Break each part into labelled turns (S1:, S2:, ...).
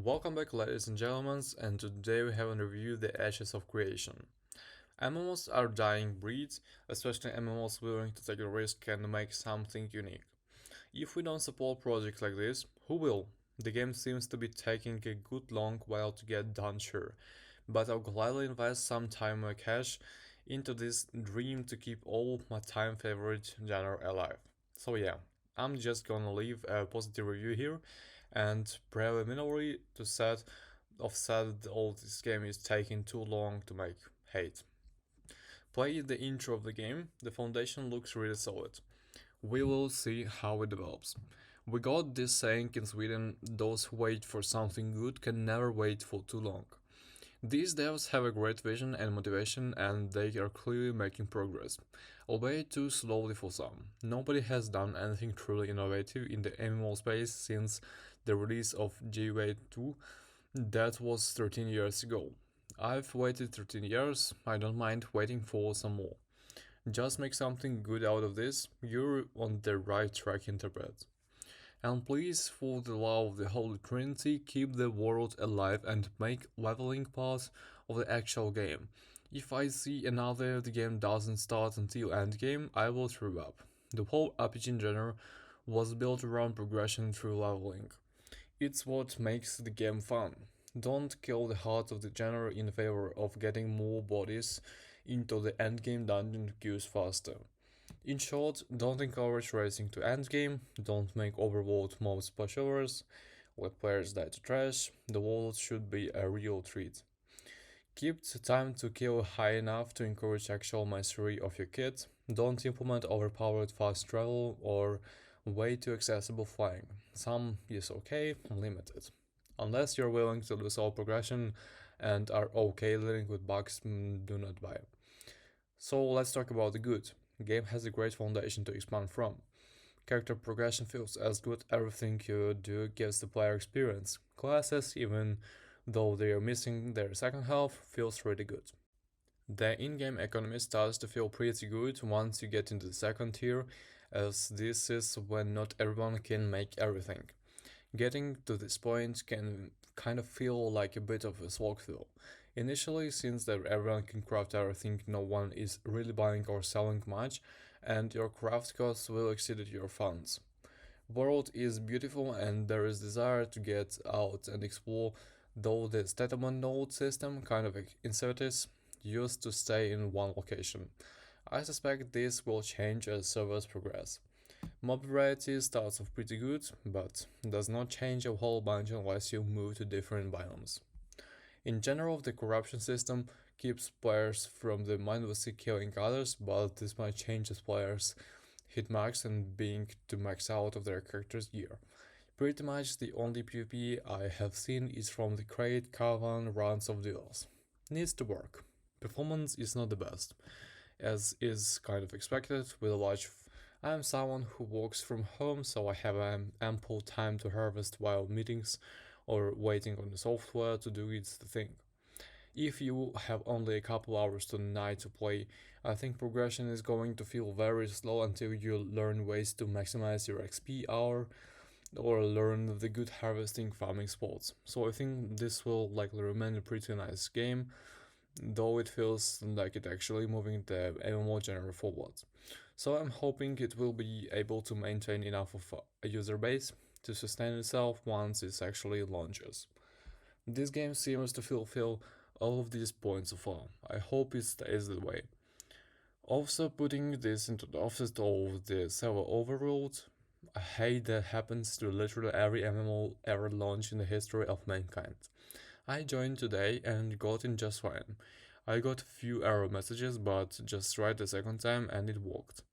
S1: Welcome back, ladies and gentlemen, and today we have a review the Ashes of Creation. MMOs are dying breeds, especially MMOs willing to take a risk and make something unique. If we don't support projects like this, who will? The game seems to be taking a good long while to get done, sure, but I'll gladly invest some time and cash into this dream to keep all my time favorite genre alive. So yeah, I'm just gonna leave a positive review here and preliminary to set offset all this game is taking too long to make hate. Play the intro of the game, the foundation looks really solid. We will see how it develops. We got this saying in Sweden, those who wait for something good can never wait for too long. These devs have a great vision and motivation and they are clearly making progress, albeit too slowly for some. Nobody has done anything truly innovative in the MMO space since the release of GWA 2, that was 13 years ago. I've waited 13 years, I don't mind waiting for some more. Just make something good out of this, you're on the right track, interpret. And please, for the love of the Holy Trinity, keep the world alive and make leveling part of the actual game. If I see another the game doesn't start until endgame, I will throw up. The whole RPG genre was built around progression through leveling. It's what makes the game fun. Don't kill the heart of the genre in favor of getting more bodies into the endgame dungeon queues faster. In short, don't encourage racing to endgame, don't make overworld mobs pushovers, let players die to trash, the world should be a real treat. Keep the time to kill high enough to encourage actual mastery of your kit, don't implement overpowered fast travel or way too accessible flying. Some is okay, limited. Unless you're willing to lose all progression and are okay living with bugs, do not buy. So let's talk about the good. The game has a great foundation to expand from. Character progression feels as good, everything you do gives the player experience. Classes, even though they are missing their second half, feels really good. The in-game economy starts to feel pretty good once you get into the second tier, as this is when not everyone can make everything. Getting to this point can kind of feel like a bit of a slog though. Initially, since that everyone can craft everything, no one is really buying or selling much, and your craft costs will exceed your funds. World is beautiful and there is desire to get out and explore, though the settlement node system, kind of inserted, used to stay in one location. I suspect this will change as servers progress. Mob variety starts off pretty good, but does not change a whole bunch unless you move to different biomes. In general, the corruption system keeps players from the mindlessly killing others, but this might change as players hit max and being to max out of their character's gear. Pretty much the only PvP I have seen is from the Crate Caravan runs of duels. Needs to work. Performance is not the best, as is kind of expected with a large. I am someone who works from home, so I have ample time to harvest while meetings or waiting on the software to do its thing. If you have only a couple hours tonight to play, I think progression is going to feel very slow until you learn ways to maximize your XP hour or learn the good harvesting farming spots. So I think this will likely remain a pretty nice game, though it feels like it actually moving the MMO genre forward. So I'm hoping it will be able to maintain enough of a user base to sustain itself once it actually launches. This game seems to fulfill all of these points so far. I hope it stays that way. Also, putting this into the offset of the server overload, I hate that happens to literally every MMO ever launched in the history of mankind. I joined today and got in just fine. I got a few error messages, but just tried the second time and it worked.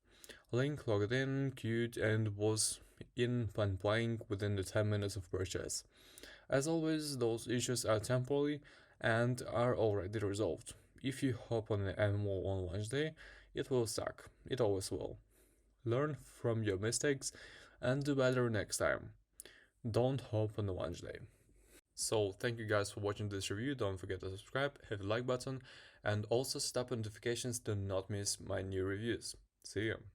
S1: Link logged in, queued, and was in and playing within the 10 minutes of purchase. As always, those issues are temporary and are already resolved. If you hop on an MMO on launch day, it will suck. It always will. Learn from your mistakes and do better next time. Don't hop on the launch day. So thank you guys for watching this review, don't forget to subscribe, hit the like button, and also set up notifications to not miss my new reviews. See you!